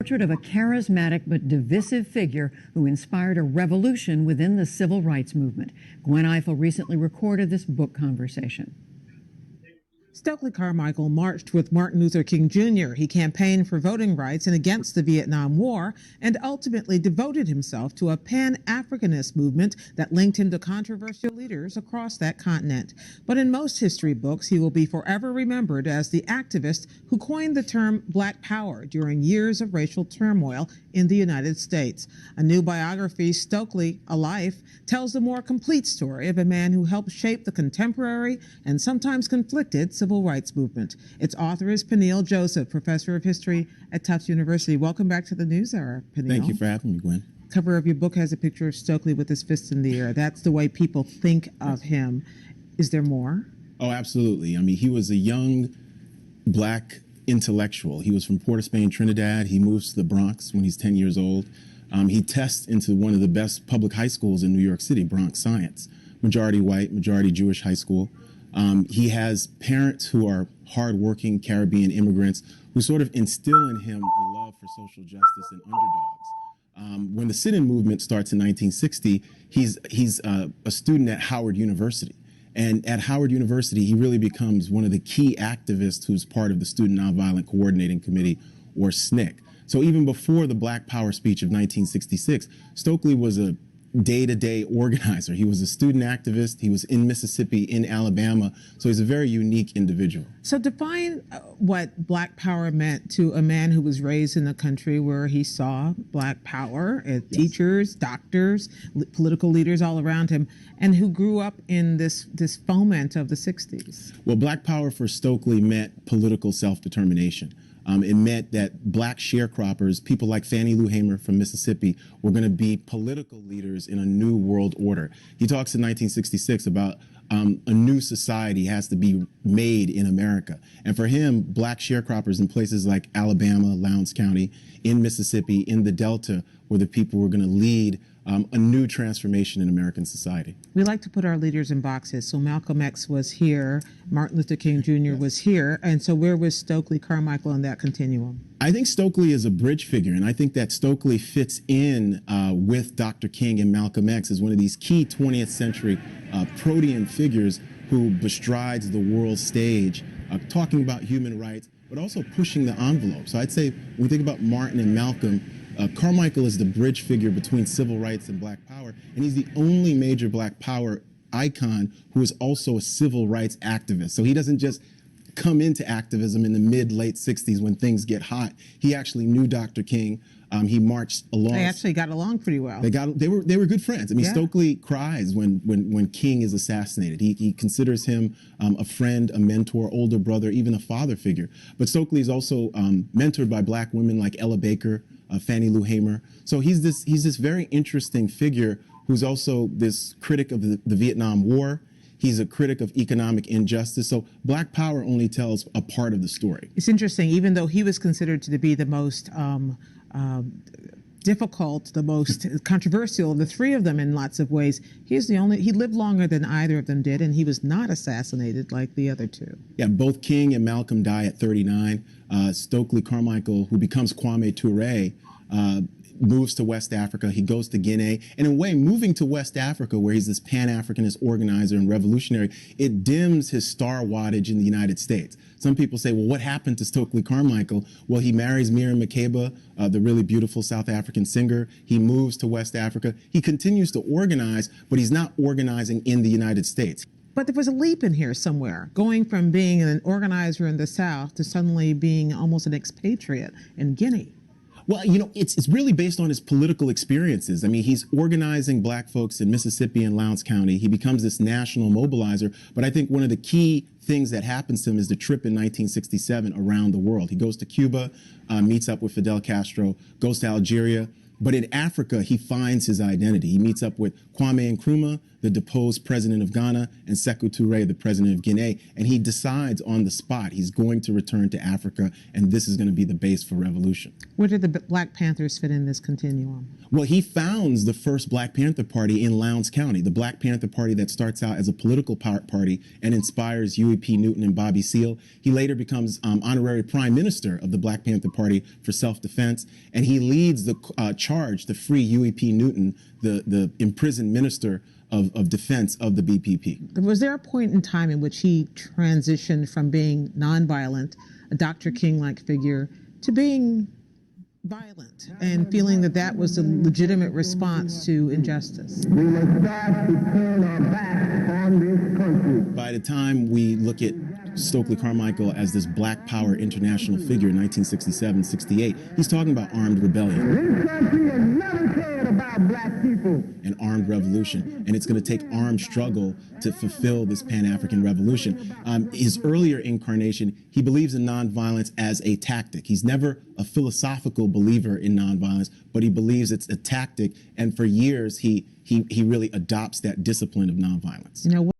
Portrait of a charismatic but divisive figure who inspired a revolution within the civil rights movement. Gwen Ifill recently recorded this book conversation. Stokely Carmichael marched with Martin Luther King Jr. He campaigned for voting rights and against the Vietnam War, and ultimately devoted himself to a Pan-Africanist movement that linked him to controversial leaders across that continent. But in most history books, he will be forever remembered as the activist who coined the term Black Power during years of racial turmoil in the United States. A new biography, Stokely, A Life, tells the more complete story of a man who helped shape the contemporary and sometimes conflicted civil rights movement. Its author is Peniel Joseph, professor of history at Tufts University. Welcome back to the NewsHour, Peniel. Thank you for having me, Gwen. Cover of your book has a picture of Stokely with his fist in the air. That's the way people think of him. Is there more? Oh, absolutely. I mean, he was a young black intellectual. He was from Port of Spain, Trinidad. He moves to the Bronx when he's 10 years old. He tests into one of the best public high schools in New York City, Bronx Science. Majority white, majority Jewish high school. He has parents who are hardworking Caribbean immigrants who sort of instill in him a love for social justice and underdogs. When the sit-in movement starts in 1960, he's a student at Howard University. And at Howard University, he really becomes one of the key activists who's part of the Student Nonviolent Coordinating Committee, or SNCC. So even before the Black Power speech of 1966, Stokely was a day-to-day organizer. He was a student activist. He was in Mississippi, in Alabama. So he's a very unique individual. So define what Black Power meant to a man who was raised in a country where he saw Black Power, teachers, doctors, political leaders all around him, and who grew up in this foment of the 60s. Well, Black Power for Stokely meant political self-determination. It meant that black sharecroppers, people like Fannie Lou Hamer from Mississippi, were going to be political leaders in a new world order. He talks in 1966 about a new society has to be made in America. And for him, black sharecroppers in places like Alabama, Lowndes County, in Mississippi, in the Delta, were the people who were going to lead a new transformation in American society. We like to put our leaders in boxes. So Malcolm X was here, Martin Luther King Jr. was here, and so where was Stokely Carmichael in that continuum? I think Stokely is a bridge figure, and I think that Stokely fits in with Dr. King and Malcolm X as one of these key 20th century protean figures who bestrides the world stage, talking about human rights, but also pushing the envelope. So I'd say when we think about Martin and Malcolm, Carmichael is the bridge figure between civil rights and Black Power, and he's the only major Black Power icon who is also a civil rights activist. So he doesn't just come into activism in the mid-late 60s when things get hot. He actually knew Dr. King. He marched along. They actually got along pretty well. They were good friends. I mean, yeah. Stokely cries when King is assassinated. He considers him a friend, a mentor, older brother, even a father figure. But Stokely is also mentored by black women like Ella Baker, Fannie Lou Hamer. So he's this very interesting figure who's also this critic of the Vietnam War. He's a critic of economic injustice. So Black Power only tells a part of the story. It's interesting, even though he was considered to be the most difficult, the most controversial of the three of them in lots of ways, he lived longer than either of them did, and he was not assassinated like the other two. Yeah, both King and Malcolm die at 39. Stokely Carmichael, who becomes Kwame Ture, moves to West Africa. He goes to Guinea. And in a way, moving to West Africa, where he's this Pan-Africanist organizer and revolutionary, it dims his star wattage in the United States. Some people say, well, what happened to Stokely Carmichael? Well, he marries Miriam Makeba, the really beautiful South African singer. He moves to West Africa. He continues to organize, but he's not organizing in the United States. But there was a leap in here somewhere, going from being an organizer in the South to suddenly being almost an expatriate in Guinea. Well, you know, it's really based on his political experiences. I mean, he's organizing black folks in Mississippi and Lowndes County. He becomes this national mobilizer. But I think one of the key things that happens to him is the trip in 1967 around the world. He goes to Cuba, meets up with Fidel Castro, goes to Algeria, But in Africa, he finds his identity. He meets up with Kwame Nkrumah, the deposed president of Ghana, and Sékou Touré, the president of Guinea, and he decides on the spot he's going to return to Africa, and this is going to be the base for revolution. Where did the Black Panthers fit in this continuum? Well, he founds the first Black Panther Party in Lowndes County, the Black Panther Party that starts out as a political party and inspires Huey P. Newton and Bobby Seale. He later becomes honorary prime minister of the Black Panther Party for self-defense, and he leads the charge to free Huey P. Newton, the imprisoned minister of defense of the BPP. Was there a point in time in which he transitioned from being nonviolent, a Dr. King-like figure, to being violent and feeling that that was a legitimate response to injustice? We must start to turn our back on this country. By the time we look at Stokely Carmichael as this Black Power international figure in 1967, 68, he's talking about armed rebellion. This country has never cared about black people. An armed revolution, and it's going to take armed struggle to fulfill this Pan-African revolution. His earlier incarnation, he believes in nonviolence as a tactic. He's never a philosophical believer in nonviolence, but he believes it's a tactic, and for years he really adopts that discipline of nonviolence. You know,